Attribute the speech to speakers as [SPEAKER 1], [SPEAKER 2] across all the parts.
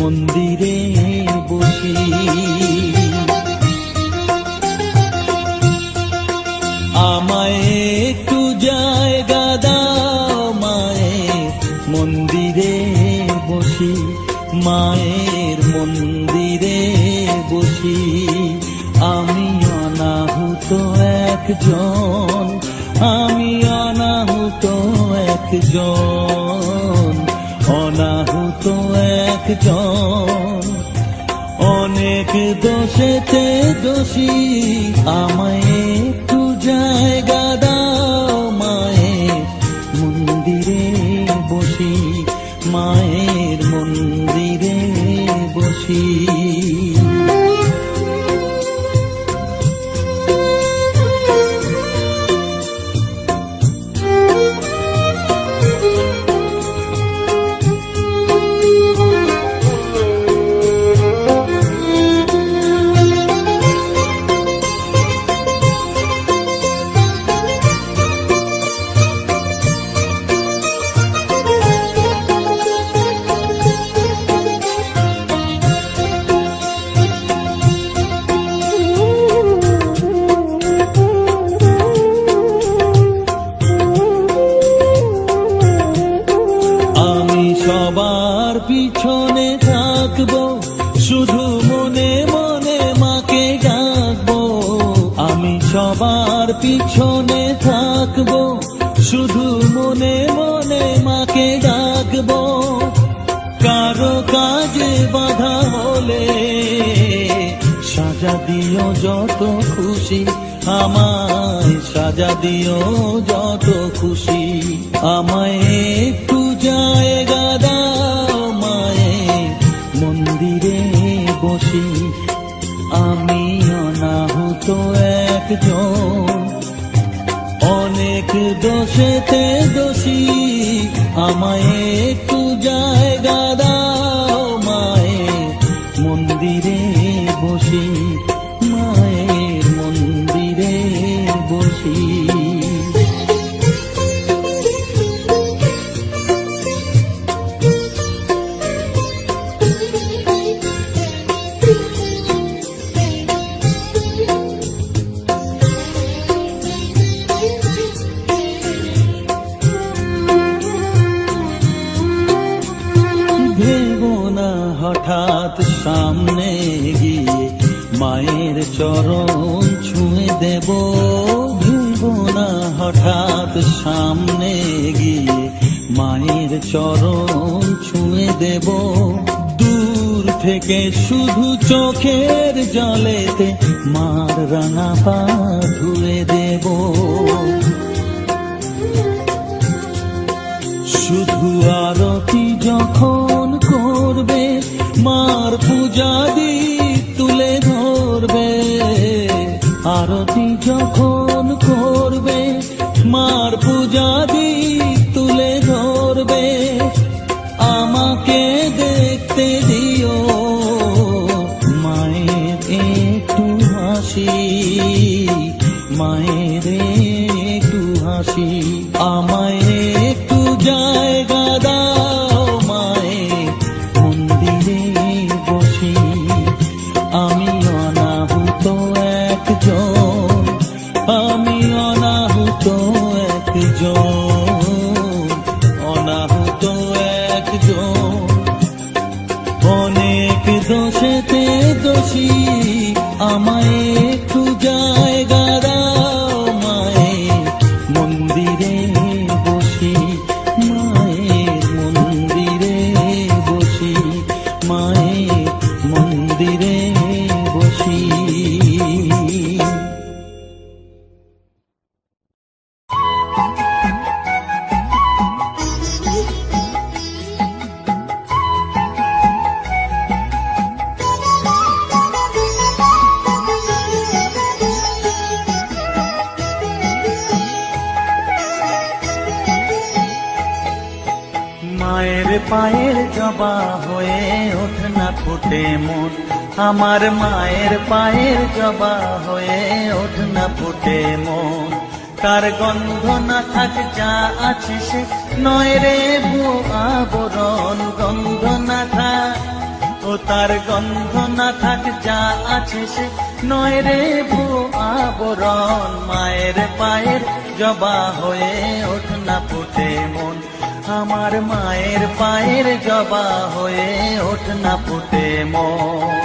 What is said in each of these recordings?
[SPEAKER 1] মন্দিরে বসি। আমায় একটু জায়গা দাও মায়ের মন্দিরে বসি, মায়ের মন্দিরে বসি। আমি অনাহুত একজন, আমি অনাহুত একজন, অনাহুত একজন। অনেক দোষেতে দোষী, আমায় একটু জায়গা দাও মায়ের মন্দিরে বসি, মায়ের মন্দিরে বসি। সবার পিছনে থাকবো, শুধু মনে মনে মাকে ডাকবো। আমি সবার পিছনে থাকবো, শুধু মনে মনে মাকে ডাকবো। কারো কাজে বাধা হলে সাজা দিও যত খুশি, আমায় সাজা দিও যত খুশি। আমায় একটু জায়গা দাও মায়ের মন্দিরে বসি, আমি অনাহুত একজন। অনেক দোষেতে দোষী, আমায় একটু জায়গা দাও মায়ের মন্দিরে বসি, মায়ের মন্দিরে বসি। ভেবো না হঠাৎ সামনে গিয়ে মায়ের চরণ ছুঁয়ে দেব, ভেবো না হঠাৎ সামনে গিয়ে মায়ের চরণ ছুঁয়ে দেব। দূর থেকে শুধু চোখের জলেতে মার রাঙা পা ধুয়ে দেব। শুধু আরতি যখন করবে, মার পূজা দীপ তুলে ধরবে। আরতি যখন করবে, মার পূজা দীপ তুলে ধরবে। আমাকে দেখতে দিও মায়ের একটু হাসি, মায়ের একটু হাসি। আমায় একটু জায়গা দাও মায়ের মন্দিরে বসি, আমি অনাহুত একজন, আমি অনাহুত একজন, অনাহুত একজন। অনেক দোষেতে দোষী, আমায় একটু জায়গা দাও মায়ের মন্দিরে বসি, মায়ের মন্দিরে বসি, মায়ের মন্দিরে বসি। মায়ের পায়ের জবা হয়ে ওঠ না ফুটে মন, আমার মায়ের পায়ের জবা হয়ে ওঠ না ফুটে মন। তার গন্ধ না থাক যা আছে সে নয় রে ভুয়ো আবরণ, গন্ধ না থাক ও ও তার গন্ধ না থাক যা আছে সে নয় রে ভুয়ো আবরণ। মায়ের পায়ের জবা হয়ে ওঠ না ফুটে মন, আমার মায়ের পায়ের জবা হয়ে ওঠ না ফুটে মন।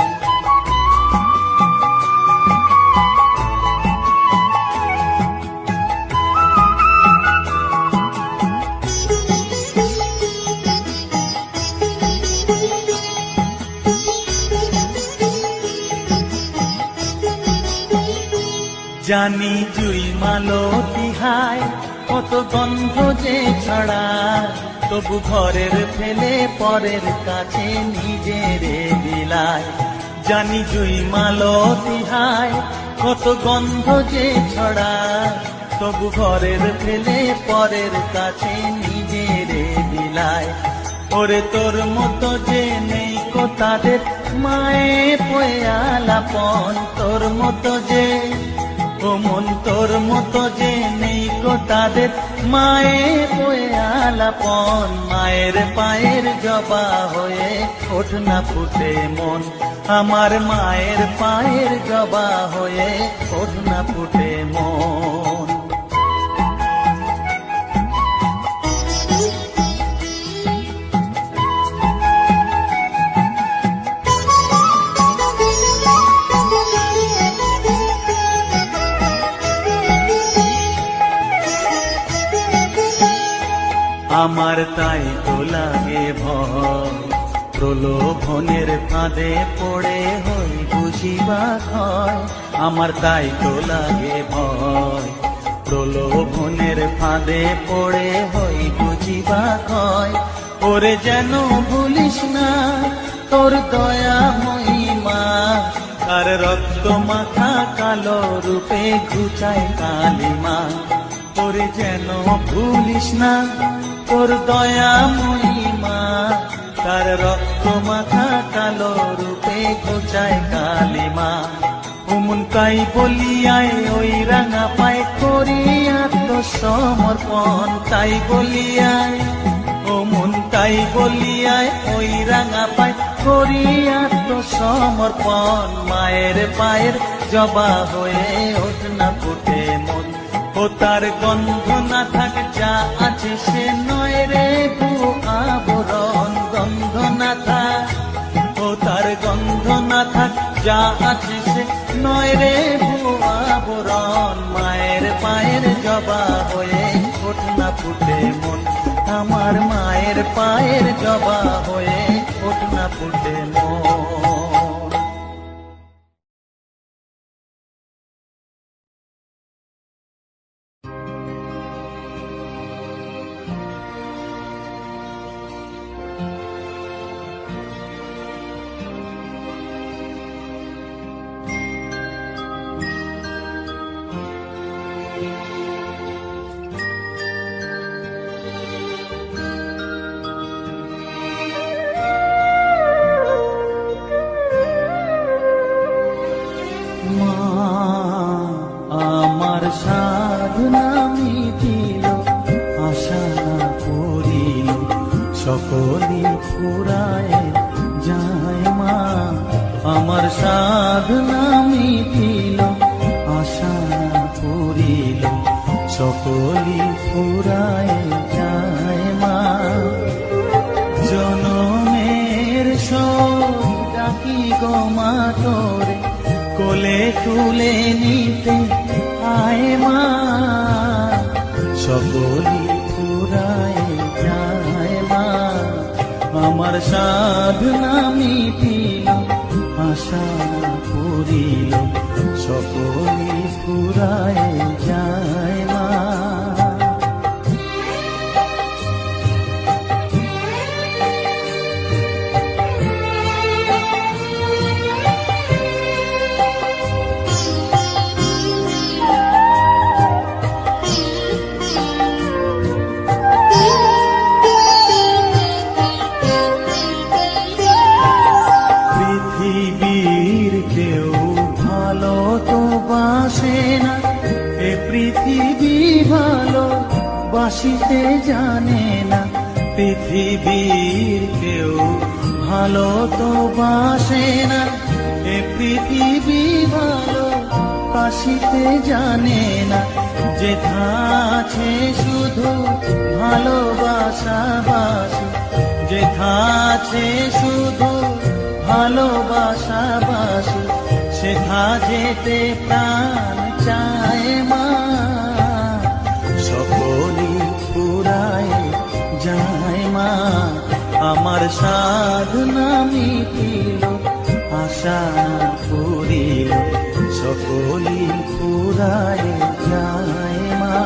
[SPEAKER 1] জানি জুই মালতী হায় কত গন্ধ যে ছড়ায়, তবু ঘরের ফেলে পরের কাছে নিজেরে বিলায়। জানি জুই মালতী হায় কত গন্ধ যে ছড়ায়, তবু ঘরের ফেলে পরের কাছে নিজেরে বিলায়। ওরে তোর মতো যে নেই কো তাদের মায়ে পয়ালাপন, তোর মতো যে ও মন তোর মতো যে নেই কো তাদের মায়ে পয়ালাপন। মায়ের পায়ের জবা হয়ে ওঠ না ফুটে মন, আমার মায়ের পায়ের জবা হয়ে ওঠ না ফুটে মন। আমার তাই তো লাগে ভয়, প্রলোভনের ফাঁদে পড়ে হই বুঝিবা ক্ষয়। আমার তাই তো লাগে ভয়, প্রলোভনের ফাঁদে পড়ে হই বুঝিবা ক্ষয়। ওরে যেন ভুলিস না তোর দয়া মহিমা, তার রক্ত মাখা কালো রূপে ঘুচায় কালিমা। ওরে যেন ভুলিস না তোর দয়া মহিমা, তার রক্ত মাখা কালো রূপে ঘুচায় কালিমা। উমন তাই বলিয়ায় ওই রাঙা পায় করি আত্মসমর্পণ, তাই বলিয়ায় ও মন তাই বলিয়ায় ওই রাঙা পায় করি আত্মসমর্পণ। মায়ের পায়ের জবা হয়ে ওঠ না ফুটে মন, ও তার গন্ধ না থাক যা আছে সে নয় রে ভুয়ো আবরণ। গন্ধ না থাক ও তার গন্ধ না থাক যা আছে সে নয় রে ভুয়ো আবরণ। মায়ের পায়ের জবা হয়ে ওঠ না ফুটে মন, আমার মায়ের পায়ের জবা হয়ে ওঠ না ফুটে মন। আমার সাধনা মিটিল, আশা না করিল, সকলই ফুরায় যায় মা। আমার সাধনা মিটিল, আশা না করিল, সকলই ফুরায় যায় মা। জনমের শোক ডাকি গো মা তোরে, কোলে তুলে নিতে আয় মা। সকলই ফুরায় যায় মা, আমার সাধনা মিটিল, আশা করিল, সকলই ফুরায় যায় মা। পৃথিবীর কেউ ভালো তো বাসে না, এ পৃথিবী ভালো বাসিতে জানে না। পৃথিবীর কেউ ভালো তো বাসে না এ পৃথিবী, ভালো বাসিতে জানে না। যেথা আছে শুধু ভালোবাসা বাসি, যেথা আছে শুধু ভালোবাসা বাসি, সেথা যেতে প্রাণ চায় মা। সকলই পুরায় যায় মা, আমার সাধনা মিটিল, আশা পুরিল, সকলই পুরায় যায় মা।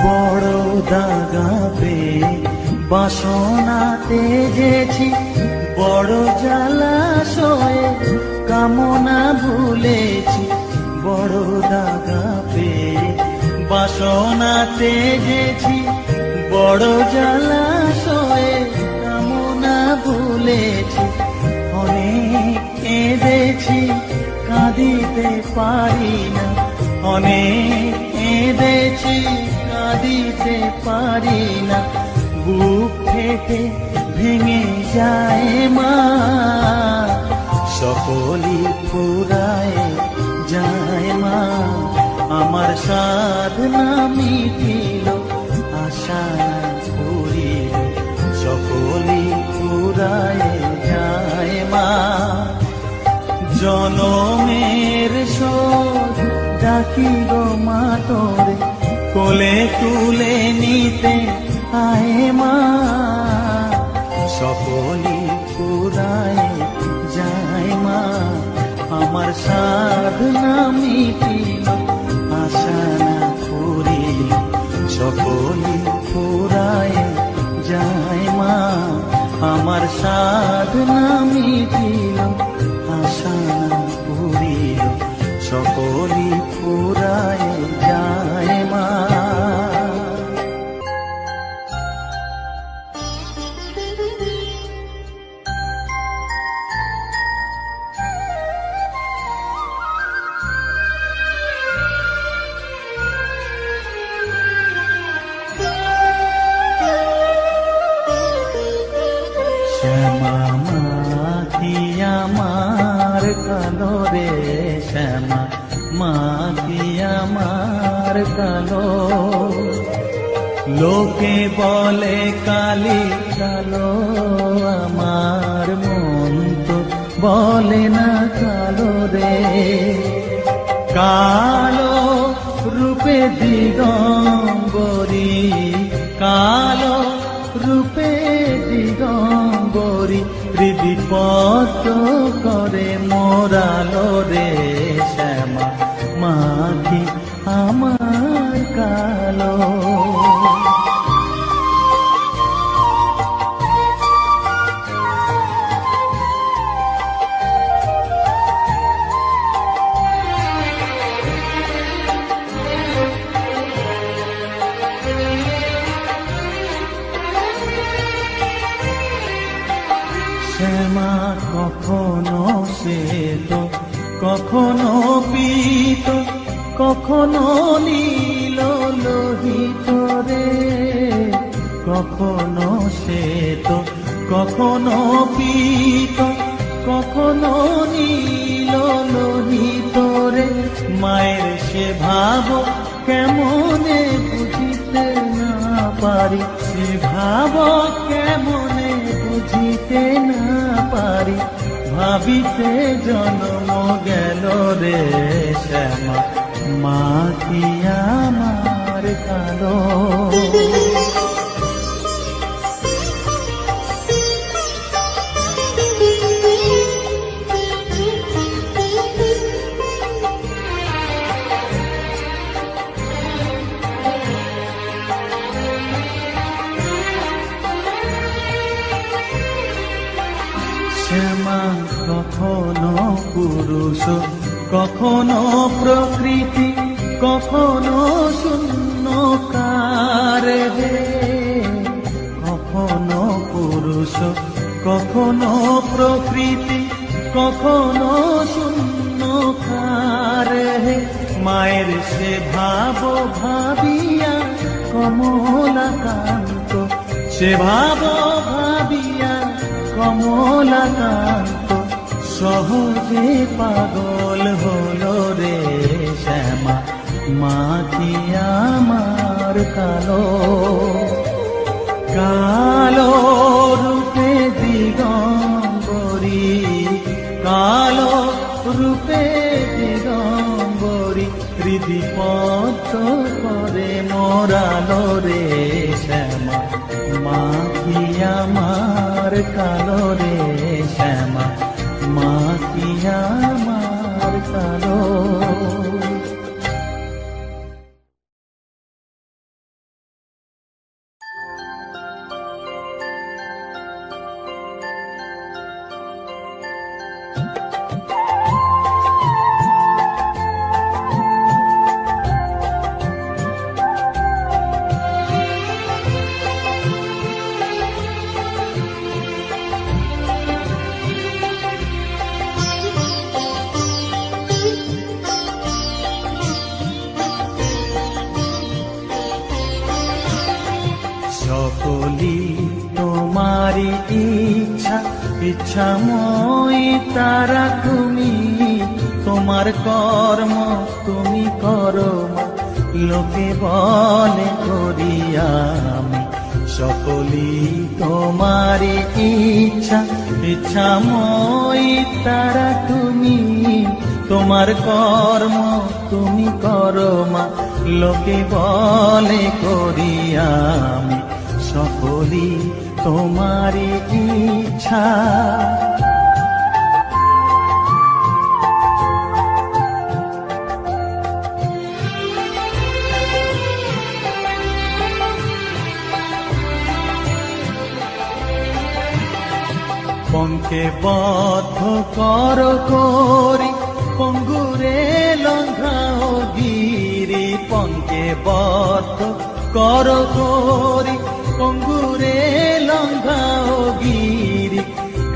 [SPEAKER 1] বড় দাগা পেয়ে বাসনা তেজেছি, বড় জলাশয়ে কামনা ভুলেছি। বড় দাগা পেয়ে বাসনা তেজেছি, বড় জলাশয়ে কামনা ভুলেছি। অনেক কেঁদেছি কাঁদিতে পারি না, অনেক কেঁদেছি কাঁদিতে পারি না। বুক ফেটে ভেঙে যায় মা, সকলই পুরায় যায় মা। আমার সাধনা মিটিল, আশা পুরিল, সকলই পুরায় যায় মা। জনমের শোধ ডাকি গো মা তোরে, কোলে তুলে নিতে আয় মা। সকলই পুরায় যায় মা, আমার সাধনা মিটিল, আশা না পুরিল, সকলই পুরায় যায় মা। আমার সাধনা মিটিল, আশা না পুরিল, সকলই পুরায় যায় মা। শ্যামা মা কি আমার কালো রে, শ্যামা মা কি আমার কালো। লোকে বলে কালি কালো, আমার মন তো বলে না কালো রে। কালো রূপে দিগম্বরী, কালো রূপে দিগম্বরী, হৃদিপত করে মোরালো রে। শ্যামা মা কি আমার কালো। শ্যামা কখনো শ্বেত, কখনো পীত, কখনো নীল লোহিত রে। কখনো শ্বেত, কখনো পীত, কখনো নীল লোহিত রে। মায়ের সে ভাব কেমনে বুঝিতে না পারি, সে ভাব কেমনে বুঝিতে না পারি। ভাবিতে জন্ম গেল রে, শ্যামা মা কি আমার কালো। শ্যামা কখনো পুরুষ, কখনো প্রকৃতি, কখনো শূন্যকার রে। কখনো পুরুষ কখনো প্রকৃতি কখনো শূন্য কারে, মায়ের সে ভাব ভাবিয়া কমলাকান্ত, সে ভাব ভাবিয়া কমলাকান্ত, সহজে পাগল হলো রে শ্যামা, মা কি আমার কালো, কালো রূপে দিগম্বরী, কালো রূপে দিগম্বরী, হৃদি পদ্ম করে মোরালো রে শ্যামা, মা কি আমার কালো রে শ্যামা, মা কি আমার কালো। সকলি তোমারি ইচ্ছা, ইচ্ছাময়ী তারা তুমি, তোমার কর্ম তুমি করো মা, লোকে বলে করি আমি। সকলি তোমারি ইচ্ছা, ইচ্ছাময়ী তারা তুমি, তোমার কর্ম তুমি করো মা, লোকে বলে করি আমি। সকলি তোমারি ইচ্ছা, পঙ্কে বদ্ধ কর করি, পঙ্গুরে লঙ্ঘাও গিরি, পঙ্কে বদ্ধ কর করি, পঙ্গুরে লঙ্ঘাও গিরি,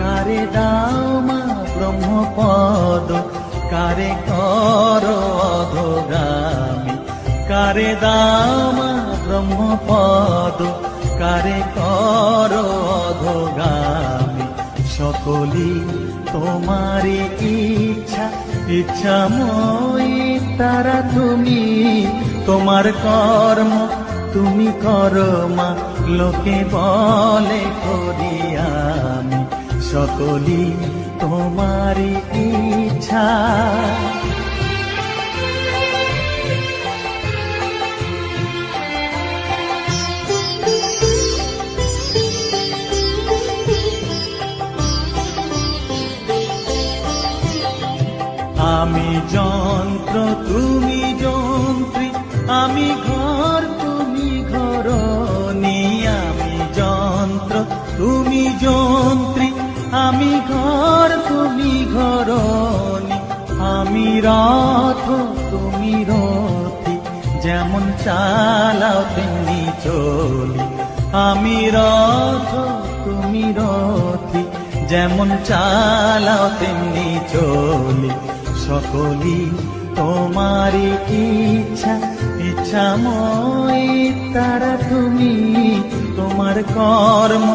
[SPEAKER 1] কারে দাও মা ব্রহ্মপদ, কারে কর অধোগামী, কারে দাও মা ব্রহ্মপদ, কারে কর অধোগামী। সকলি তোমারি ইচ্ছা, ইচ্ছাময়ী তারা তুমি, তোমার কর্ম তুমি করো মা, লোকে বলে করি আমি। সকলি তোমারি ইচ্ছা, আমি যন্ত্র তুমি যন্ত্রী, আমি ঘর তুমি ঘরণী, আমি যন্ত্র তুমি যন্ত্রী, আমি ঘর তুমি ঘরণী, আমি রথ তুমি রথী, যেমন চালাও তেমনি চলি, আমি রথ তুমি রথী, যেমন চালাও তেমনি চলি। সকলি তোমারি ইচ্ছা, ইচ্ছাময়ী তারা তুমি, তোমার কর্ম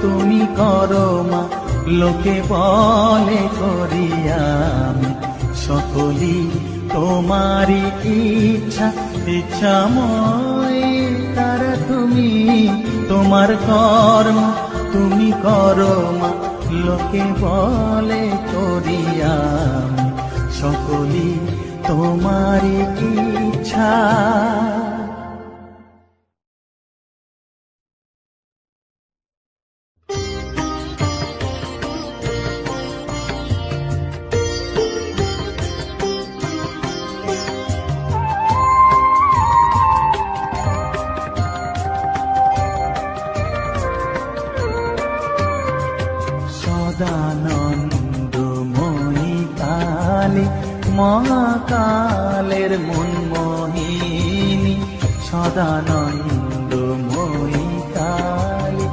[SPEAKER 1] তুমি করো মা, লোকে বলে করি আমি। সকলি তোমারি ইচ্ছা, ইচ্ছাময়ী তারা তুমি, তোমার কর্ম তুমি করো মা, লোকে বলে করি আমি। সকলি তোমারি ইচ্ছা। সদানন্দময়ী কালী, মহাকালের মনমোহিনী, সদানন্দময়ী কালী,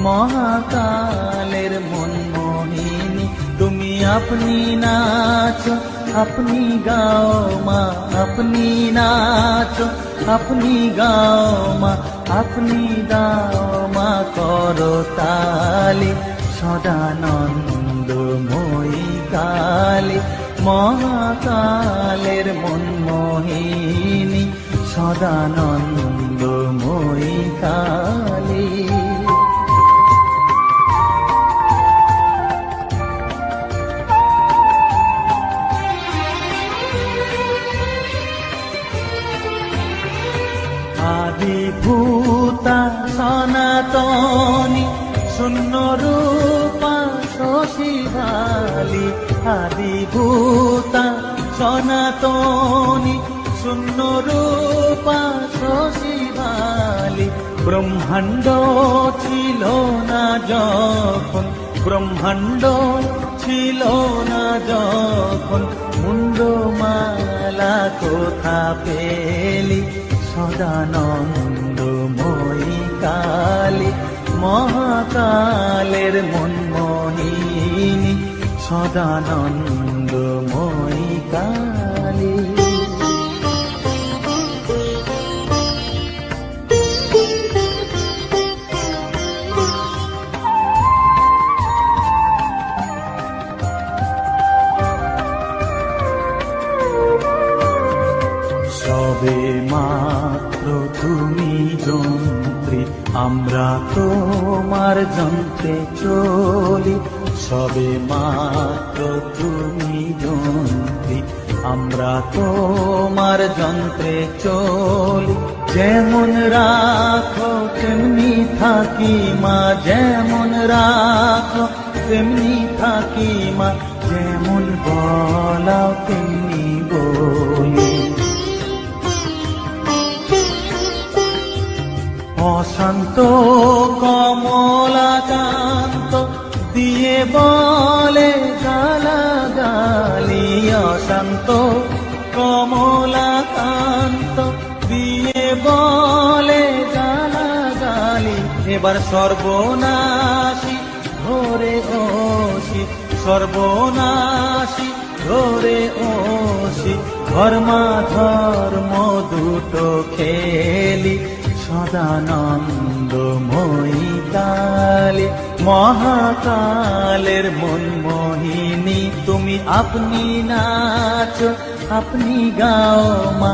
[SPEAKER 1] মহাকালের মনমোহিনী তুমি আপনি নাচো আপনি গাও মা আপনি নাচো আপনি গাও মা আপনি দাও মা করো তালি সদানন্দময়ী কালী মহাকালের মনমোহিনী সদানন্দময়ী কালী। আদিভূতা সনাতনী শূন্য রূপা শশীভালি আদিভূতা সনাতনী শূন্য রূপা শশীভালি ব্রহ্মাণ্ড ছিল না যখন ব্রহ্মাণ্ড ছিল না যখন মুন্ডমালা কোথা পেলি সদানন্দময়ী কালী মহাকালের মনমোহিনী সদানন্দময়ী কালী। সবে মাত্র তুমি যন্ত্রী আমরা তোমার যন্ত্রে চলি সবে মাত্র তুমি যন্ত্রী আমরা তোমার যন্ত্রে চলি যেমন রাখো তেমনি থাকি মা যেমন রাখো তেমনি থাকি মা যেমন বলাও তেমনি বলি অশান্ত কমলাকান্ত দিয়ে বলে গালাগালি অশান্ত কমলাকান্ত দিয়ে বলে গালাগালি এবার সর্বনাশী ধরে ওসি সর্বনাশী ধরে ওসি ধর্মা ধর্ম দুটো খেলি সদানন্দময়ী কালী মহাকালের মনমোহিনী তুমি আপনি নাচো আপনি গাও মা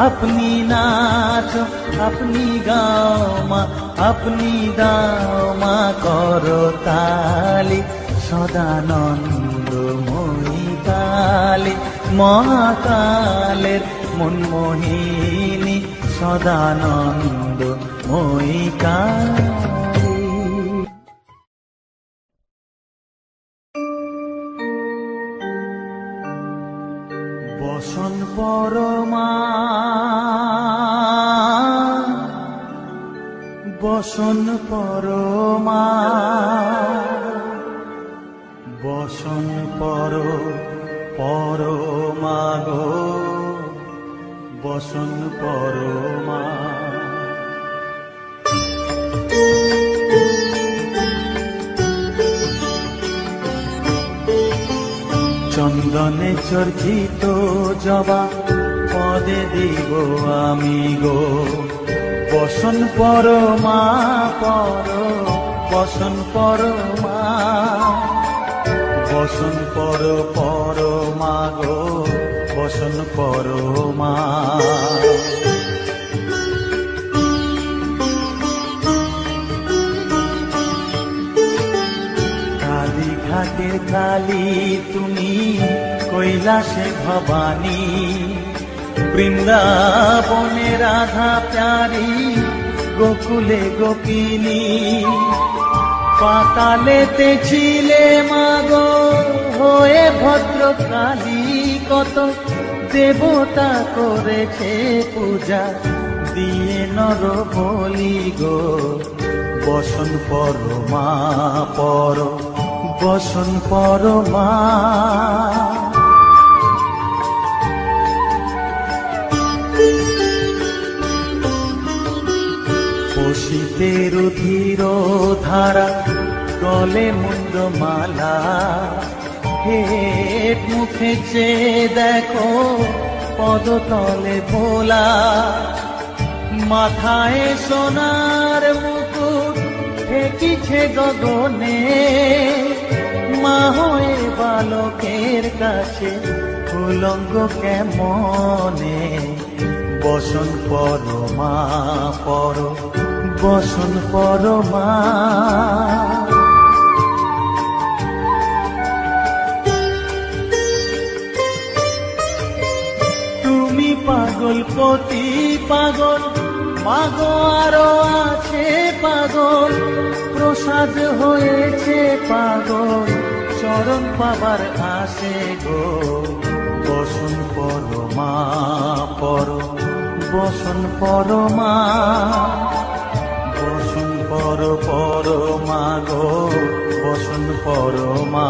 [SPEAKER 1] আপনি নাচো আপনি গাও মা আপনি দাও মা করো তালি সদানন্দময়ী কালী মহাকালের মনমোহিনী সদানন্দময়ী কালী। বসন পরমা বসন পরমা বসন পরমা গো বসন পরমা চন্দনে চর্চিত জবা পদে দিব আমি গো বসন পরমা বসন পরমা বসন পরমা গো বসন পরমা কালী ঘাটের কালী তুমি কৈলাসে ভবানী বৃন্দাবনে রাধা প্যারি গোকুলে গোপিনী পাতালেতে ছিলে মাগো হয়ে ভদ্রকালী কত দেবতা করেছে পূজা দিয়ে নর বলি গো বসন পরমা বসন পরমা স্রোতের ধীর ধারা গলে মুন্ডমালা, হেট মুখে চেয়ে দেখো পদতলে ভোলা, মাথায় সোনার মুকুট ঠেকিছে গগনে, মা হয়ে বালকের কাছে উলঙ্গ কেমনে, বসন পর মা পর, বসন পর মা। তুমি পাগল পতি পাগল, মাগো আরো আছে পাগল, প্রসাদ হয়েছে পাগল, চরণ পাবার আসে গো, বসন পর মা পর, বসন পর মা, বসন পর পর মা গো, বসন পর মা,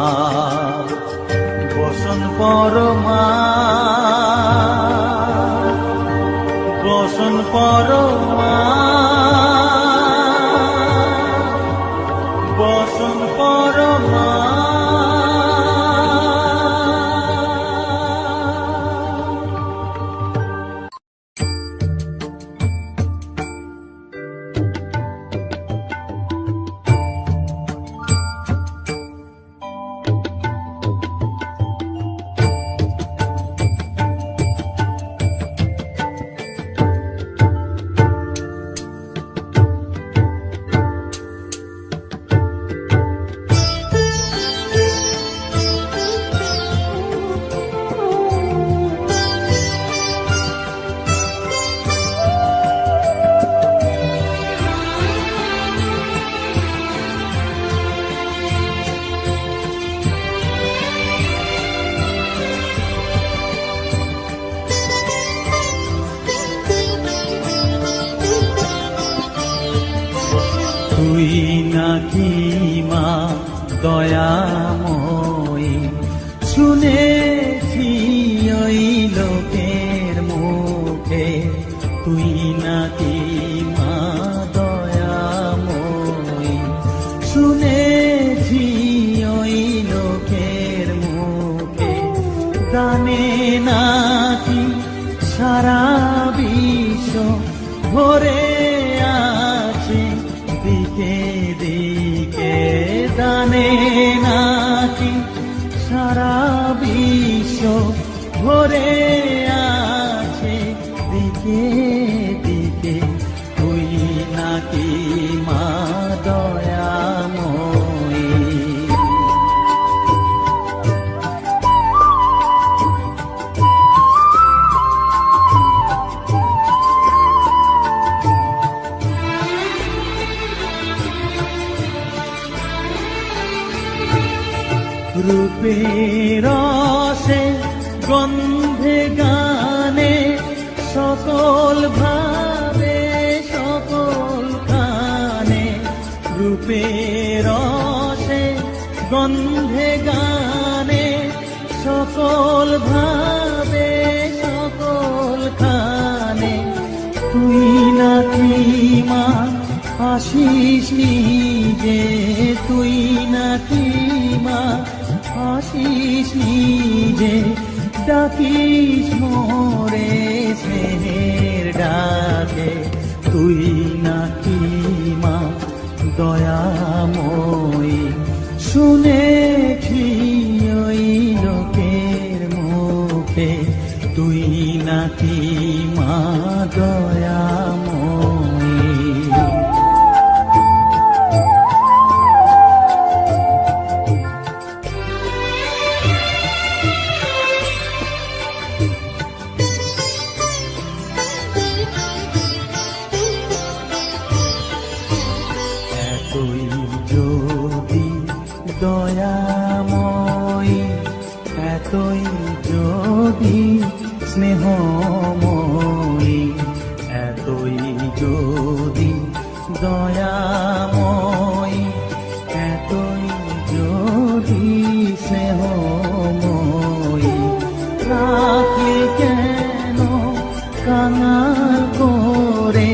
[SPEAKER 1] বসন পর মা, বসন পর মা, বসন পর মা। তুই নাকি মা দয়াময়ী, শুনেছি ওই লোকের মুখে, তুই নাকি মা দয়াময়ী, শুনেছি ওই লোকের মুখে, গানে নাকি সারা বিশ্ব ভরে আছে দিকে দিকে, দানে নাকি সারা বিশ্ব ভরে আছে দিকে দিকে, তুই নাকি মা দয়াময়ী। রূপের রসে গন্ধে গানে সকল ভাবে সকল খানে, রূপের রসে গন্ধে গানে সকল ভাবে সকল খানে, তুই নাকি মা আসিস নিজে, তুই নাকি মা আসিস নিজে, ডাকিস মোরে স্নেহের ডাকে, তুই নাকি মা দয়াময়ী, শুনেছি ওই লোকের মুখে, তুই নাকি মা দয়াময়ী। যদি দয়াময়ী, এতই যদি স্নেহময়ী, এতই যদি দয়াময়ী, এতই যদি স্নেহময়ী, রাখলে কেন কাঙাল করে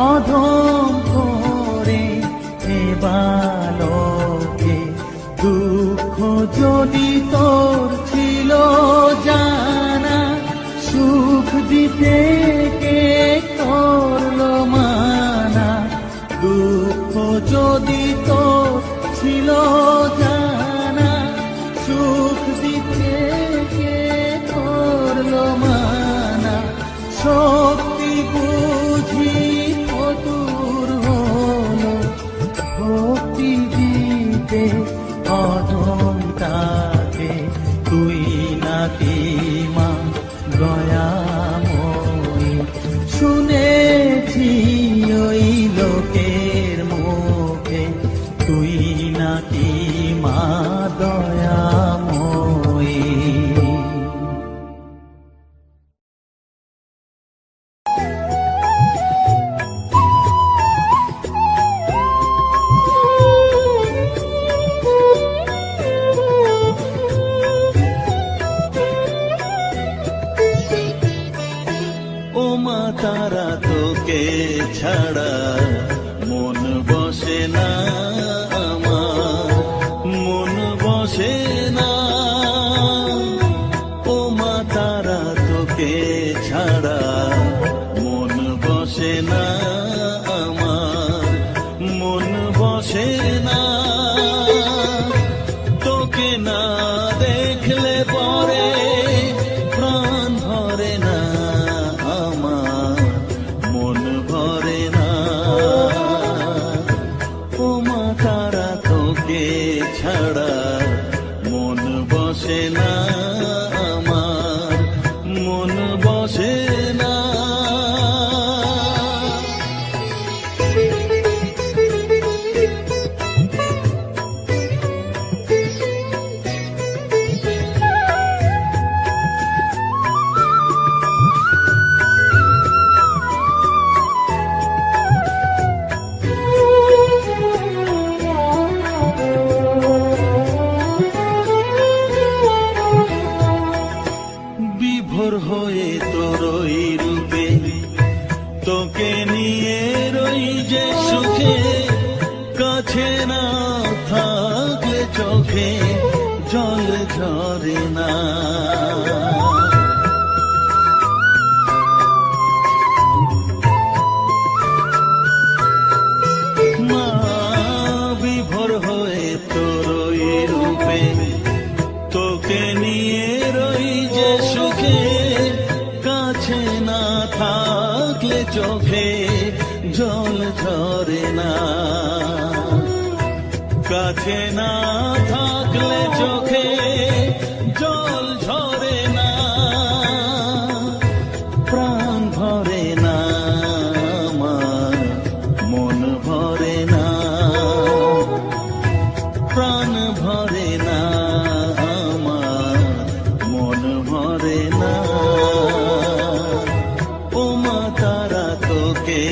[SPEAKER 1] অধম আলোকে। দুঃখ যদি তোর ছিল জানা, সুখ দিতে কে করলো মানা। দুঃখ যদি তোর ছিল জানা, সুখ দিতে কে করলো মানা। শক্তি বুঝি কতুর হলো, ভক্তি দিতে অধমটাকে। তুই নাকি মা দয়াময়ী, শুনেছি ওই লোকের মুখে। তুই নাকি মা দয়াময়ী। ও মা তারা, তোকে ছাড়া মন বসে না আমার, মন বসে না। ও মা তারা, তোকে ছাড়া মন বসে না আমার, মন বসে না। তোকে না দেখলে পরে প্রাণ ভরে না আমার, মন ভরে না। ও মা তারা, তোকে ছাড়া মন বসে না আমার, মন বসে না। বিভোর হয়ে তোরই রূপে, তোকে নিয়ে রই যে সুখে। কাছে না থাকলে চোখে জল ঝরে না। মা বিভোর হয়ে তোরই রূপে, তোকে নিয়ে রই যে সুখে। কাছে না থাকলে চোখে জল ঝরে না। কাছে না থাকলে চোখে জল ঝরে না। প্রাণ ভরে না আমার, মন ভরে না। প্রাণ ভরে না আমার, মন ভরে না। ও মা তারা, তোকে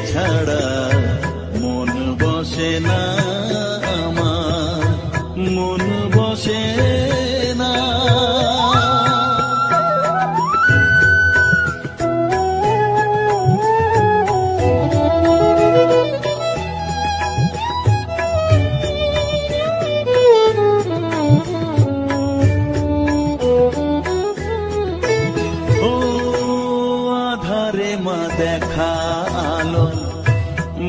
[SPEAKER 1] ছাড়া মন বসে না আমার, মন বসে না। ও আধারে মা দেখা আলো,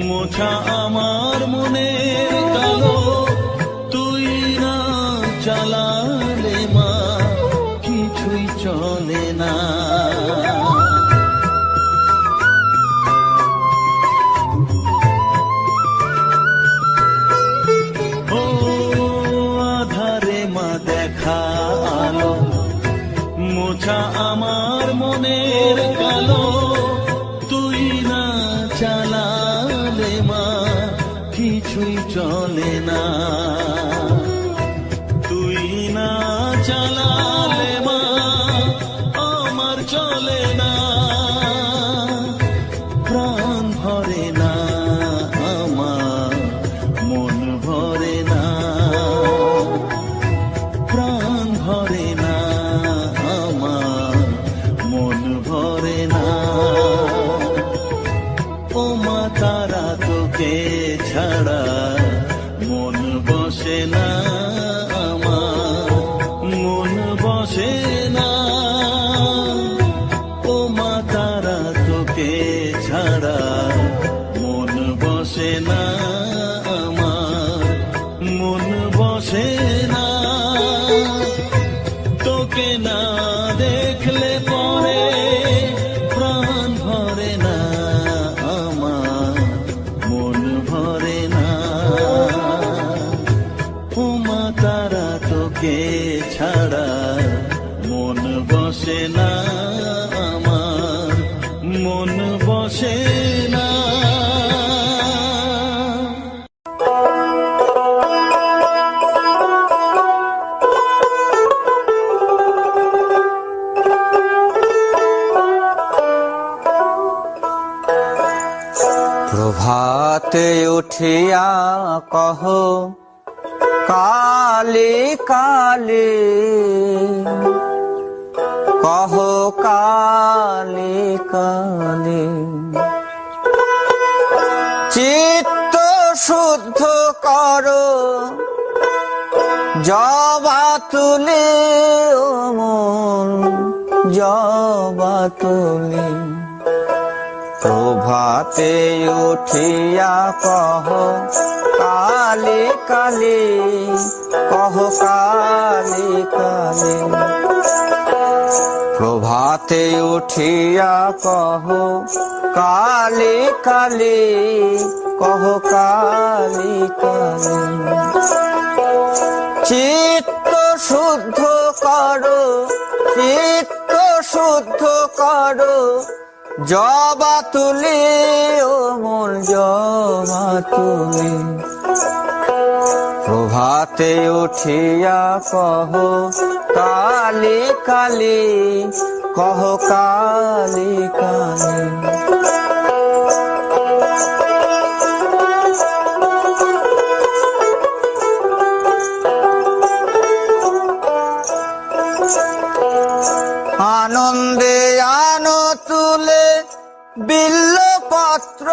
[SPEAKER 1] মোছা আমার মনের কালো। তুই না চালালে মা কিছুই চলে না। ও আধারে মা দেখা আলো, মোছা আমার মনের কালো। তুই না চালালে মা কিছুই চলে না। তুই না চালালে মা আমার চলে না। প্রাণ ভরে না আমার, মন ভরে না। প্রাণ ভরে না আমার, মন ভরে না। ও মা তারা, তোকে ছাড়া মন বসে না আমার, মন বসে না। ও মা তারা তোকে ছাড়া মন বসে না আমার, মন বসে না। তোকে না দেখলে পরে প্রাণ ভরে না আমার, মন ভরে না। ও মা তারা তোকে ছাড়া মন বসে না আমার, মন বসে না।
[SPEAKER 2] প্রভাতে উঠিয়া কহ কালী কালী, কহ কালী কালী। চিত্ত শুদ্ধ করো জবা তুলি, ও মন জবা তুলি। প্রভাতে উঠিয়া কহ কালী কালী, কহ কালী কালী। প্রভাতে উঠিয়া কহ কালী কালী, কহ কালী কালী। চিত্ত শুদ্ধ করো, চিত্ত শুদ্ধ করো জবা তুলি, ও মন জবা তুলি। প্রভাতে উঠিয়া কহ কালী কালী, কহ কালী কালী। আনন্দে আনো তুলে বিল্লপত্র,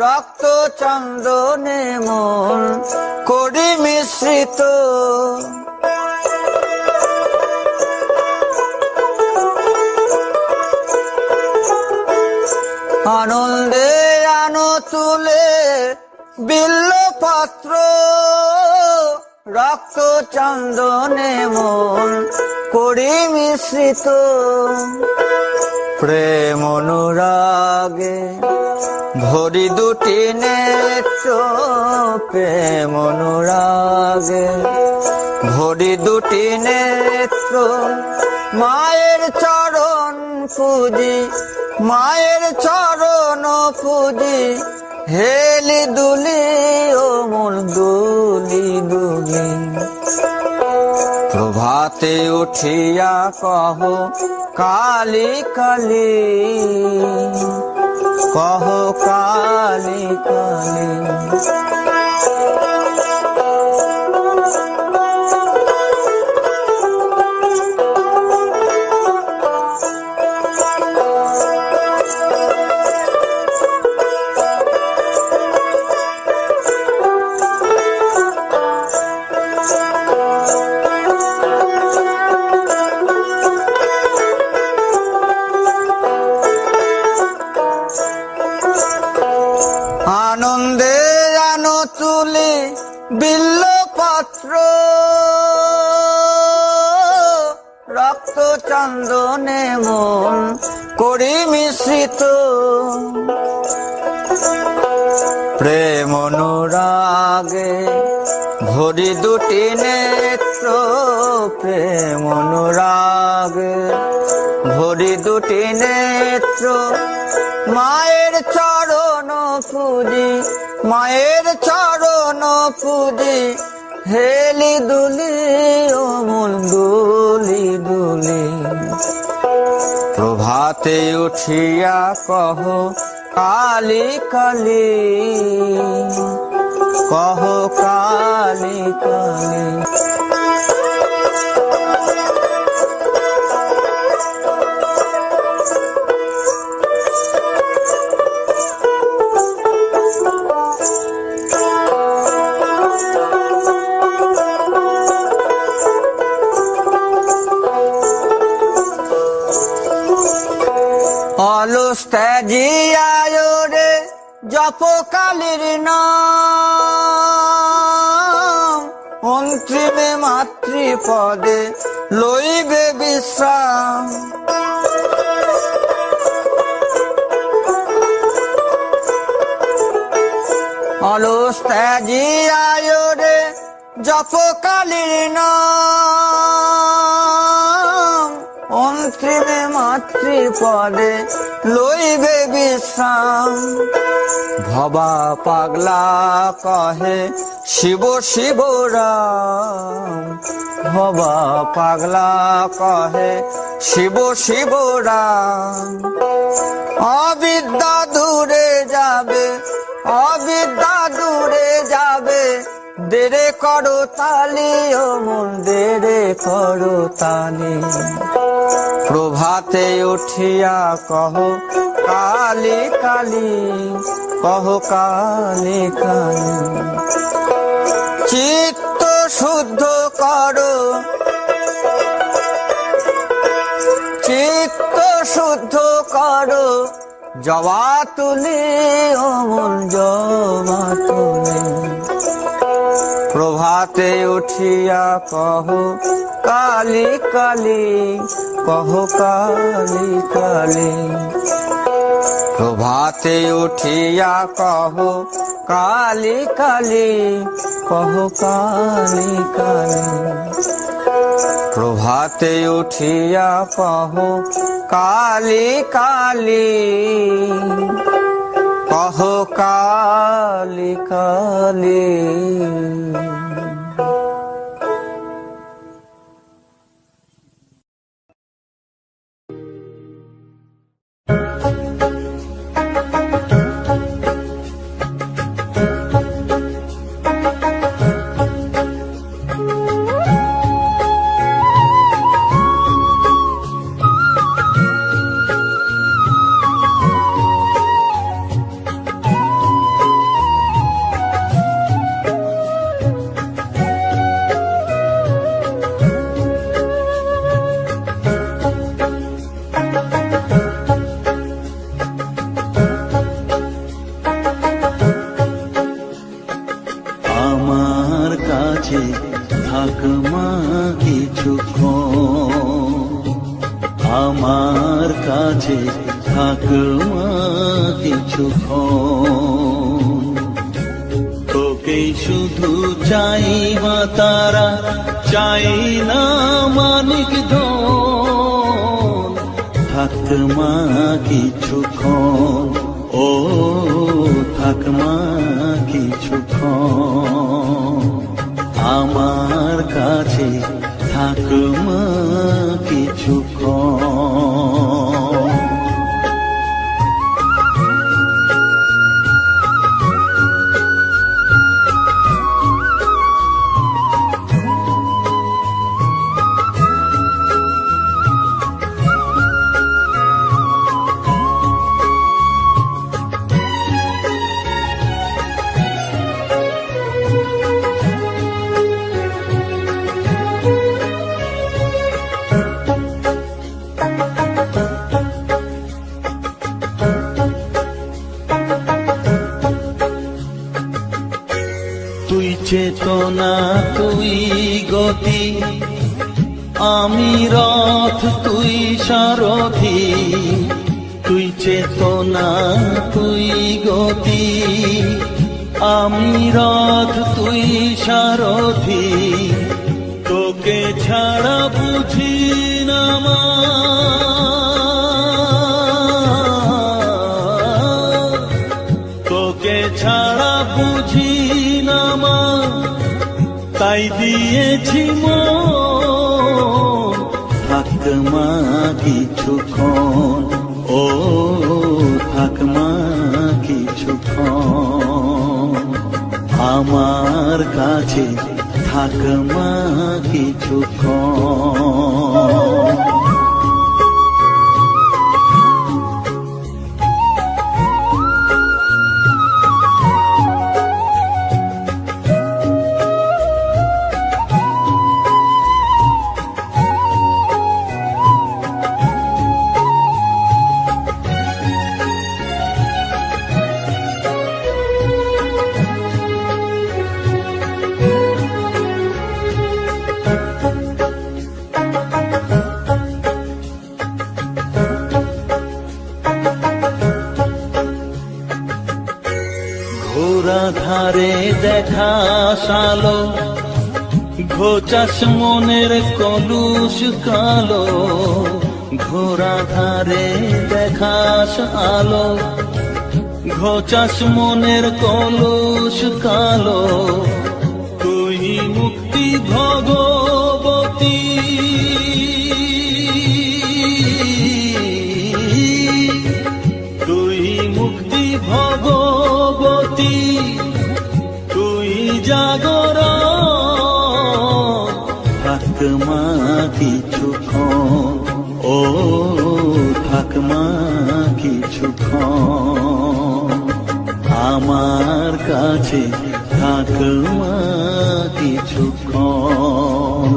[SPEAKER 2] রক্ত চন্দনে মন করি মিশ্রিত। আনন্দে আনো তুলে বিল্লপত্র, রক্ত চন্দনে মন করি মিশ্রিত। প্রেম অনুরাগে ভরি দুটি নেত্র, প্রেম অনুরাগে ভরি দুটি নেত্র। মায়ের চরণ পুজি, মায়ের চরণ পুজি। হেলি দুলি, ও মন দুলি দুলি। প্রভাতে উঠিয়া কহ কালী কালী, কহ কালী কালী। আনন্দে আনো তুলি বিল্লপত্র, রক্ত চন্দনে মন করি মিশ্রিত। প্রেম অনুরাগে ভরি দুটি নেত্র, প্রেম অনুরাগে ভরি দুটি নেত্র। মায়ের চরণ পুজি, মায়ের চরণ পুজি। হেলি দুলি, ও মন দুলি দুলি। প্রভাতে উঠিয়া কহ কালী কালী, কহ কালী কালী। অলস ত্যাজিয়ায় রে জপ কালীর নাম, অন্তিমে মাতৃপদে লইবে বিশ্রাম। অলস ত্যাজিয়ায় রে জপ কালীর নাম, অন্তিমে মাতৃপদে লইবে বিশ্রাম। ভবা পাগলা কহে শিব শিব রাম, ভবা পাগলা কহে শিব শিব রাম। অবিদ্যা দূরে যাবে, অবিদ্যা দূরে যাবে, দেরে করো তালি ও মন দেরে করো তালি। প্রভাতে উঠিয়া কহ কালী কালী, কহ কালী কালী। চিত্ত শুদ্ধ করো, চিত্ত শুদ্ধ করো, জবা তুলি ও মন জবা তুলি। প্রভাতে উঠিয়া কহ কালী কালী, কহ কালী কালী। প্রভাতে উঠিয়া কহ কালী কালী, কহ কালী কালী। প্রভাতে উঠিয়া কহ কালী কালী, কহ কালী কালী।
[SPEAKER 1] থাক মা কিছুক্ষণ, আমার কাছে থাক মা কিছুক্ষণ। তোকে শুধু চাই মা তারা, চাই না মানিক ধন। থাক মা কিছুক্ষণ, ও থাক মা কিছুক্ষণ। আমার কাছে থাক মা কিছুক্ষণ। তুই চেতনা তুই গতি, আমি রথ তুই সারথি। তুই চেতনা তুই গতি, আমি রথ তুই সারথি। তোকে ছাড়া বুঝি না মা, তোকে ছাড়া বুঝি না মা। তাই দিয়েছি মন, থাক মা কিছুক্ষণ, ও থাক মা কিছুক্ষণ। আমার কাছে থাক মা কিছুক্ষণ। ধারে দেখা সালো, ঘোচাস মনের কলুষ কালো। ঘোড়া ধারে দেখাস আলো, ঘোচাস মনের কলুষ কালো। তুই মুক্তি ভগবতী, তুই মুক্তি ভগবতী, তুই জাগর। থাক মা কিছুক্ষণ, ও থাক মা কিছুক্ষণ আমার কাছে, থাক মা কিছুক্ষণ।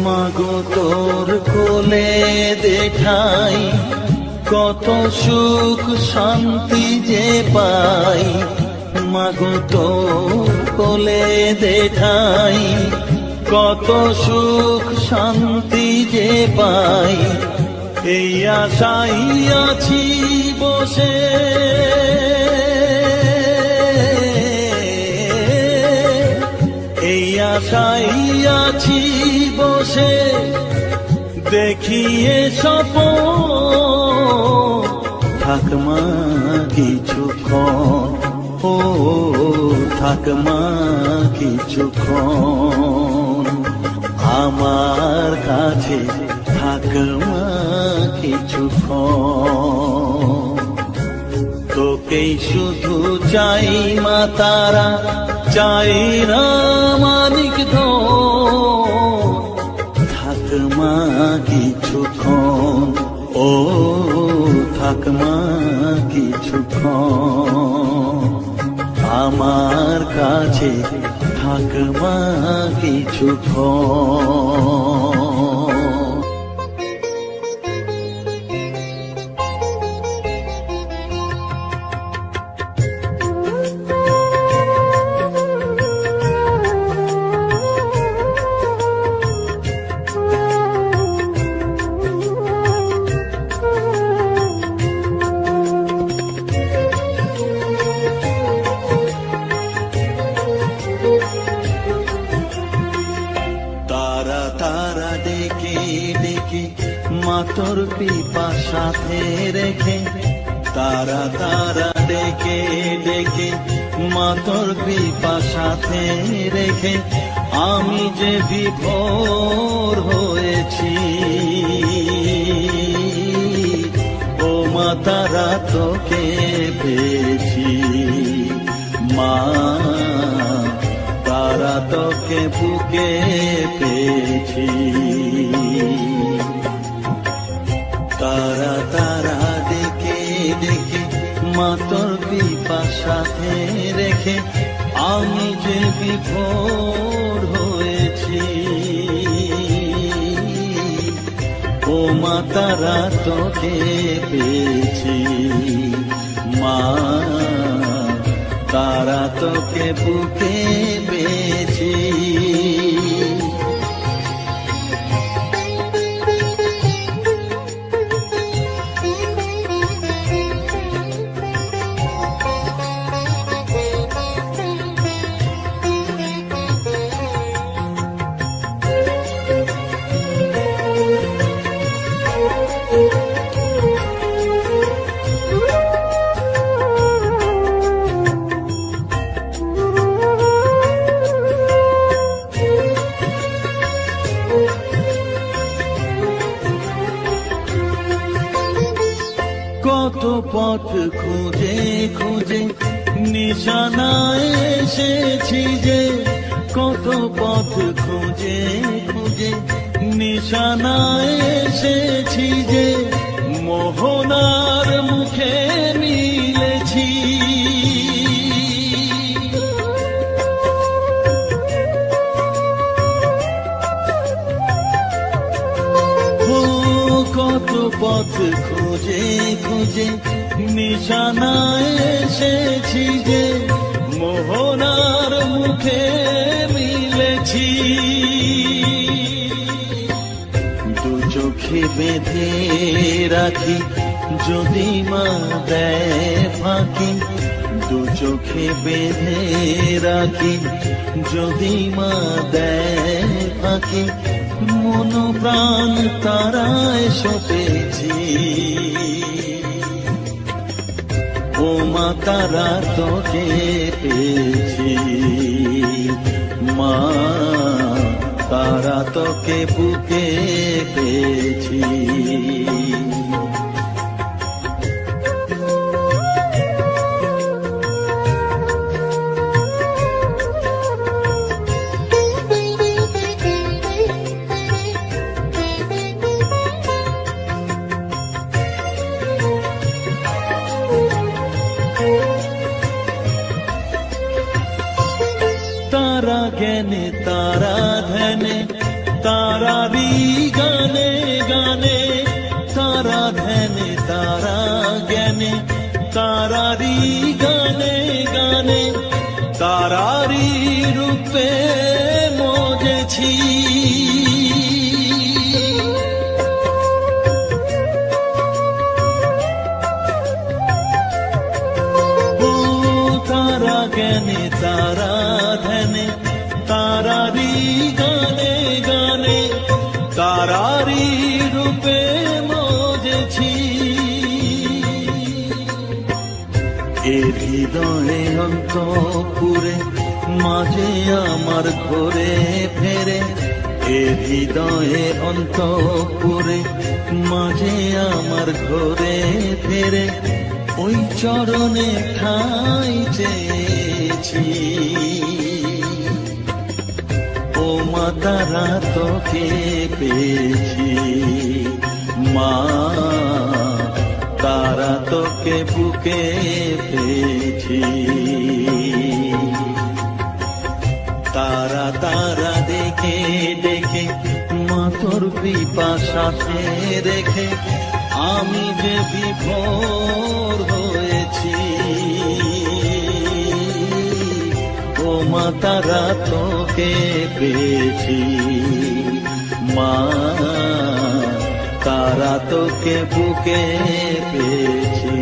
[SPEAKER 1] মাগো তোর কোলে দেখাই, কত সুখ শান্তি যে পাই। মাগো তোর কোলে দেখাই, কত সুখ শান্তি যে পাই। এই আশাই আছি বসে, এই আশাই আছি বসে, দেখিয়ে স্বপন। থাক মা কিছুক্ষণ, ও থাক মা কিছুক্ষণ আমার কাছে, থাক মা কিছুক্ষণ। তোকেই শুধু চাই মা তারা, চাই না মানিক ধন। থাক মা কিছুক্ষণ, ও থাক মা কিছুক্ষণ আমার কাছে, থাক মা কিছুক্ষণ। তারা তারা ডেকে ডেকে মা তোর পিপাসাতে রেখে, তারা তারা ডেকে ডেকে মা তোর পিপাসাতে রেখে, আমি যে বিভোর হয়েছি। ও মা তারা তোকে পেয়েছি, মা তারা তোকে বুকে পেয়েছি। তারা তারা ডেকে ডেকে মা তোর পিপাসাতে রেখে, আমি যে বিভোর হয়েছি। ও মা তারা তোকে পেয়েছি, মা তারা তোকে বুকে পেয়েছি। কত পথ খুঁজে খুঁজে নিশানায় এসেছি যে, কত পথ খুঁজে খুঁজে নিশানায় এসেছি যে, মোহনার মুখে মিলেছি। পথ খুঁজে খুঁজে নিশানায় এসেছি যে মোহনার মুখে মিলেছি। দু চোখে বেঁধে রাখি যদি মা দেয় ফাঁকি, দু চোখে বেঁধে রাখি যদি মা দেয় ফাঁকি, মন প্রাণ তারায় সপেছি। ও মা তারা তোকে পেয়েছি, মা তারা তোকে বুকে পেয়েছি। তারা জ্ঞানে তারা ধ্যানে তারারি গানে গানে, তারা ধ্যানে তারা জ্ঞানে তারারি গানে গানে, তারারি রূপে মজেছি। ও তারা জ্ঞানে তারা ধ্যানে তারারি গানে গানে, তারারি রূপে মজেছি। এ হৃদয়ে অন্তপুরে মাঝে আমার ঘরে ফেরে, এ হৃদয়ে অন্তপুরে মাঝে আমার ঘরে ফেরে, ওই চরণে ঠাঁই চেয়েছি। ও মা তারা তোকে পেয়েছি, মা তারা তোকে বুকে পেয়েছি। তারা তারা দেখে দেখে মা তোর পিপাসাতে রেখে আমি যে বিভোর হয়েছি। ও মা তারা তোকে পেয়েছি, মা তারা তোকে বুকে পেয়েছি।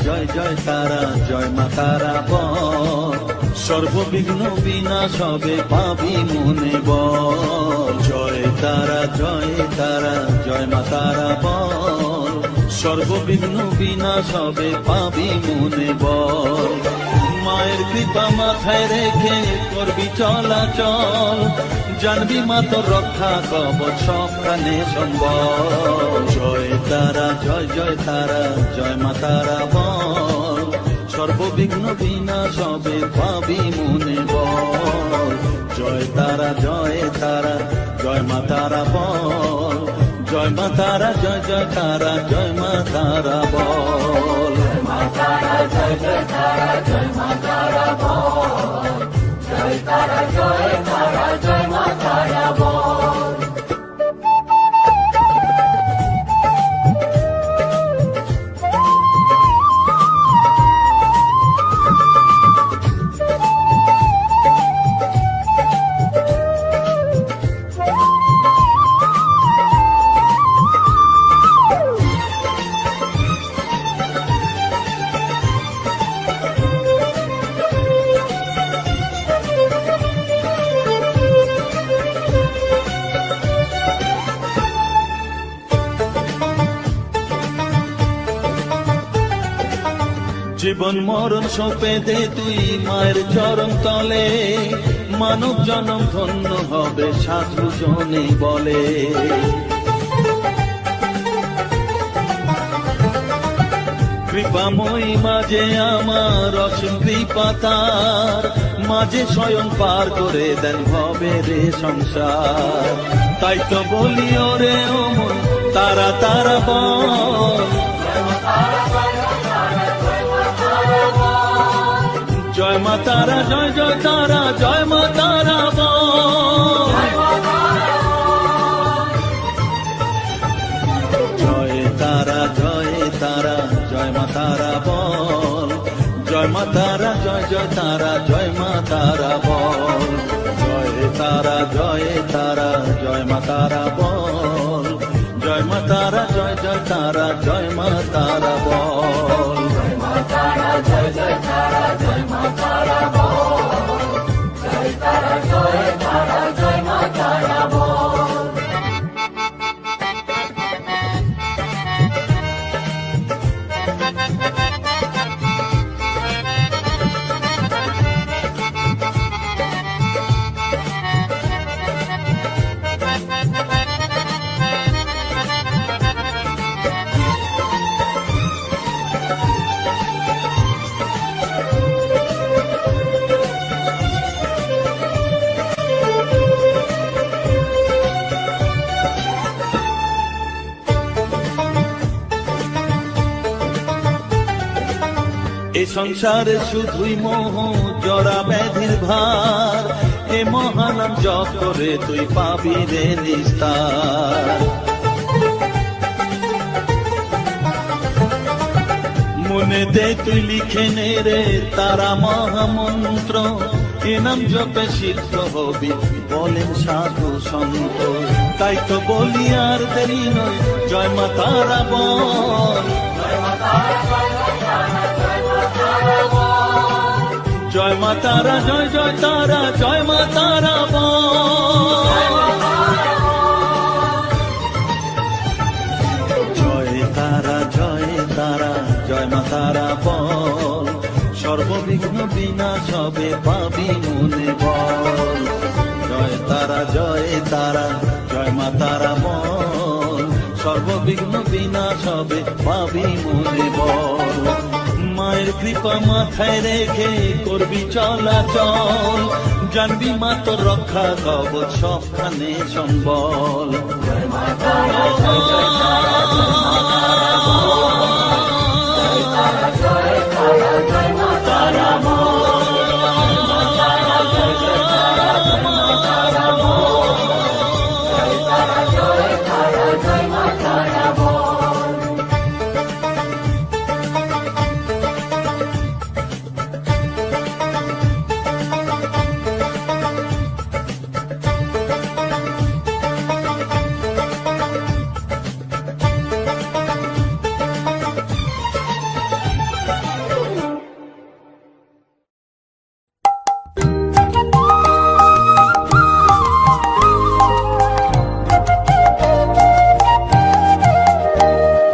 [SPEAKER 1] জয় জয় তারা জয় মা তারা বল, সর্ববিঘ্ন বিনাশ হবে পাবি মনে বল। জয় তারা জয় মা তারা বল, সর্ববিঘ্ন বিনাশ হবে পাবি মনে বল। মায়ের কৃপা মাথায় রেখে করবি চলাচল, জানবি মা তোর রক্ষা কবচ সব প্রাণে সম্বল। জয় তারা জয় মা তারা বল, সর্ববিঘ্ন বিনাশ হবে পাবি মনে বল। জয় তারা জয় মা তারা বল, জয় মা তারা জয় মা তারা বল। জয় মা তারা বল, জয় তারা জয় মা তারা বল। জীবন মরণ সঁপে দে তুই মায়ের চরণ তলে, মানব জনম ধন্য হবে সাধু জনে বলে। কৃপাময়ী মাঝে আমার অসীম কৃপা তার, মাঝে স্বয়ং পার করে দেন ভবের সংসার। তাই তো বলি ওরে ও মন তারা তারা বল, জয় মা তারা, জয় জয় তারা, জয় মা তারা বল। জয় তারা, জয় তারা, জয় মা তারা বল, জয় মা তারা, জয় জয় তারা, জয় মা তারা বল। জয় তারা, জয় তারা, জয় মা তারা বল, জয় মা তারা, জয় জয় তারা, জয় মা তারা বল। জয় মা তারা, জয় জয় তারা, জয় মা তারা বল, জয় তারা, জয় তারা, জয় মা তারা বল। এ সংসারে শুধুই মোহ জরা ব্যাধির ভার, এ মহানাম জপ করে তুই পাবি রে নিস্তার। মনে দে তুই লিখে নে রে তারা মহামন্ত্র, এ নাম জপে সিদ্ধ হবি বলেন সাধু সন্ত। তাই তো বলি আর দেরি নয়, জয় মা তারা বল, জয় মা তারা, জয় জয় তারা, জয় মা তারা বল। জয় তারা, জয় তারা, জয় মা তারা বল, সর্ববিঘ্ন বিনাশ হবে পাবি মনে বল। জয় তারা, জয় তারা, জয় মা তারা বল, সর্ববিঘ্ন বিনাশ হবে পাবি মনে বল। মায়ের কৃপা মাথায় রেখে করবি চলাচল, জানবি মা তোর রক্ষা কবচ সবখানে সম্বল। জয় মা তারা, জয় জয় তারা, জয় মা তারা বল, জয় তারা, জয় তারা, জয় মা তারা বল, জয় মা তারা, জয় জয় তারা, জয় মা তারা বল, জয় তারা, জয় তারা, জয় মা তারা বল।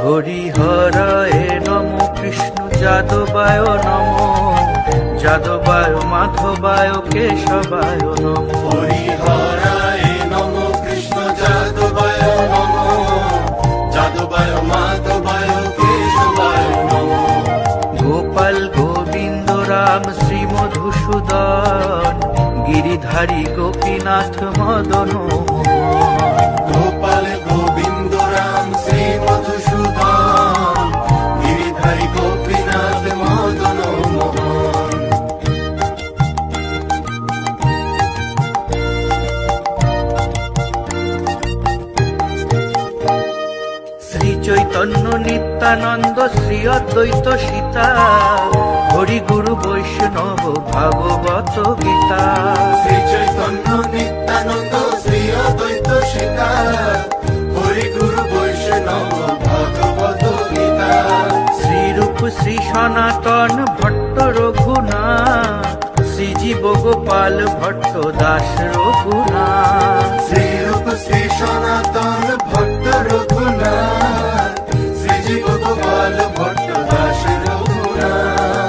[SPEAKER 3] হরিহরায় নম, কৃষ্ণ যাদবায় নম, যাদবায় মাধবায় কেশবায় নম।
[SPEAKER 4] হরিহরায় নম, কৃষ্ণ যাদবায় নম, যাদবায় মাধবায় কেশবায় নম।
[SPEAKER 3] গোপাল গোবিন্দ রাম শ্রী মধুসূদন, গিরিধারী গোপীনাথ মদন মোহন।
[SPEAKER 4] গোপাল গোবিন্দ রাম শ্রী মধুসূদন, গিরিধারী গোপীনাথ মদন মোহন।
[SPEAKER 3] শ্রী চৈতন্য নিত্যানন্দ শ্রী অদ্বৈত সীতা, হরি গুরু বৈষ্ণব ভাগবত গীতা।
[SPEAKER 4] শ্রী চৈতন্য নিত্যানন্দ শ্রী অদ্বৈত সীতা, হরি গুরু বৈষ্ণব ভাগবত গীতা।
[SPEAKER 3] শ্রীরূপ শ্রী সনাতন ভট্ট রঘুনাথ, শ্রীজীব গোপাল ভট্ট দাস রঘুনাথ।
[SPEAKER 4] শ্রীরূপ শ্রী সনাতন ভট্ট রঘুনাথ, শ্রীজীব গোপাল ভট্ট দাস রঘুনাথ।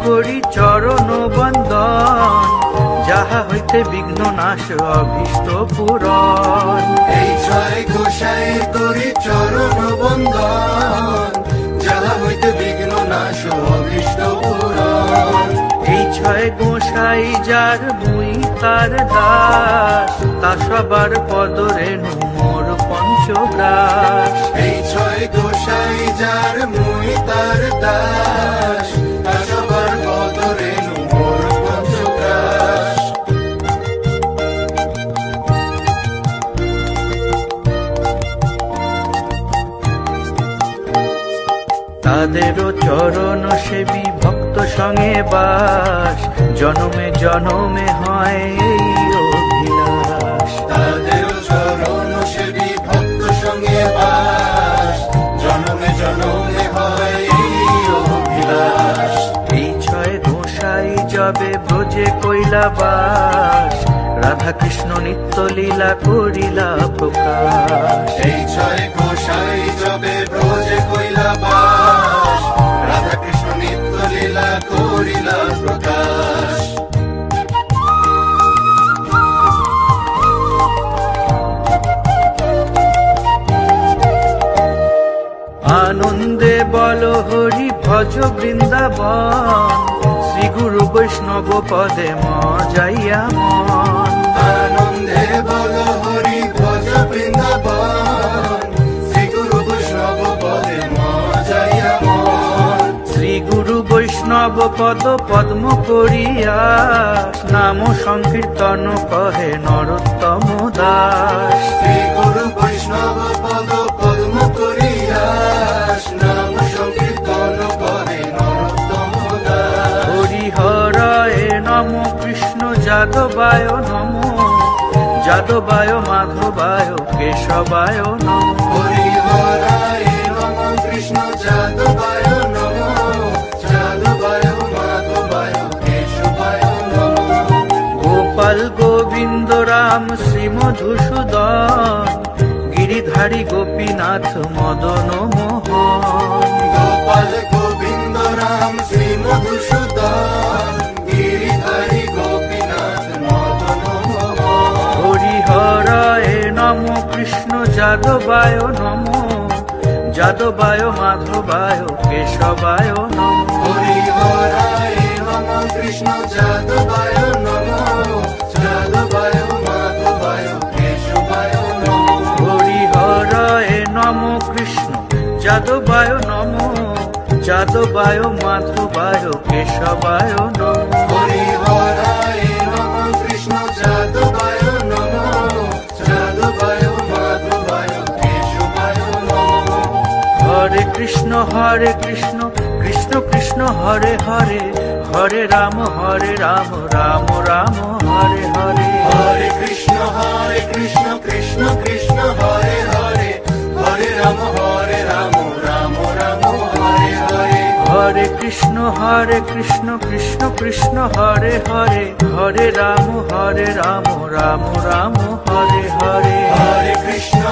[SPEAKER 3] করি চরণ বন্দন, যাহা হইতে বিঘ্ন নাশ অভীষ্ট পূরণ।
[SPEAKER 4] এই ছয় গোসাই করি চরণ বন্দন, যাহা হইতে বিঘ্ন নাশ অভীষ্ট পূরণ।
[SPEAKER 3] এই ছয় গোসাই যার মুই তার দাস, তা সবার পদরেণু মোর পঞ্চগ্রাস।
[SPEAKER 4] এই ছয় গোসাই যার মুই তার দাস, তা সবার পদরেণু মোর পঞ্চগ্রাস।
[SPEAKER 3] তাদেরও চরণ সেবী ভক্ত সঙ্গে বাস, জনমে জনমে হয় এই অভিলাষ।
[SPEAKER 4] তাদের চরণ সেবী ভক্ত সঙ্গে বাস, জনমে জনমে হয় এই অভিলাষ।
[SPEAKER 3] এই ছয় গোসাই যবে ব্রজে কইলা বাস, রাধা কৃষ্ণ নিত্য লীলা করিলা প্রকাশ।
[SPEAKER 4] এই ছয় গোসাই যবে ব্রজে কইলা বাস, রাধা কৃষ্ণ নিত্য লীলা করিলা প্রকাশ।
[SPEAKER 3] আনন্দে বল হরি ভজ বৃন্দাবন, শ্রী গুরু বৈষ্ণব পদে মজাইয়া মন।
[SPEAKER 4] আনন্দে বল হরি ভজ বৃন্দাবন, শ্রী গুরু বৈষ্ণব পদে মজাইয়া মন।
[SPEAKER 3] শ্রী গুরু বৈষ্ণব পদ পদ্ম করিয়া, নাম সংকীর্তন কহে নরোত্তম দাস।
[SPEAKER 4] শ্রী গুরু বৈষ্ণব পদ পদ্ম করিয়া, নাম সংকীর্তন করে নরোত্তম দাস।
[SPEAKER 3] হরিহরায় নম কৃষ্ণ যাদবায় নম, যাদবায় মাধবায় কেশবায় নম।
[SPEAKER 4] হরিহরায় নম কৃষ্ণ যাদবায় নম, যাদবায় মাধবায় কেশবায় নম।
[SPEAKER 3] গোপাল গোবিন্দ রাম শ্রী মধুসূদন, গিরিধারী গোপীনাথ মদন মোহন।
[SPEAKER 4] গোপাল গোবিন্দ রাম শ্রী মধুসূদন, গিরিধারী গোপীনাথ মদন মোহন।
[SPEAKER 3] হরিহরায় নম কৃষ্ণ যাদবায় নম, যাদবায় মাধবায় কেশবায় নম।
[SPEAKER 4] হরিহরায় নম কৃষ্ণ যাদবায় নম, যাদবায় মাধবায় কেশবায় নম।
[SPEAKER 3] হরিহরায় নম কৃষ্ণ যাদবায় নম, যাদবায় মাধবায় কেশবায় নম।
[SPEAKER 4] হরিহরায় নম কৃষ্ণ যাদবায় নম, যাদবায় মাধবায় কেশবায় নম।
[SPEAKER 3] হরে কৃষ্ণ কৃষ্ণ কৃষ্ণ হরে হরে, হরে রাম রাম রাম হরে হরে।
[SPEAKER 4] হরে কৃষ্ণ কৃষ্ণ কৃষ্ণ হরে হরে, হরে রাম রাম রাম হরে হরে।
[SPEAKER 3] হরে কৃষ্ণ কৃষ্ণ কৃষ্ণ হরে হরে, হরে রাম রাম রাম হরে হরে।
[SPEAKER 4] হরে কৃষ্ণ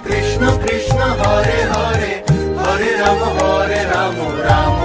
[SPEAKER 4] কৃষ্ণ কৃষ্ণ হরে হরে, হরে রাম রাম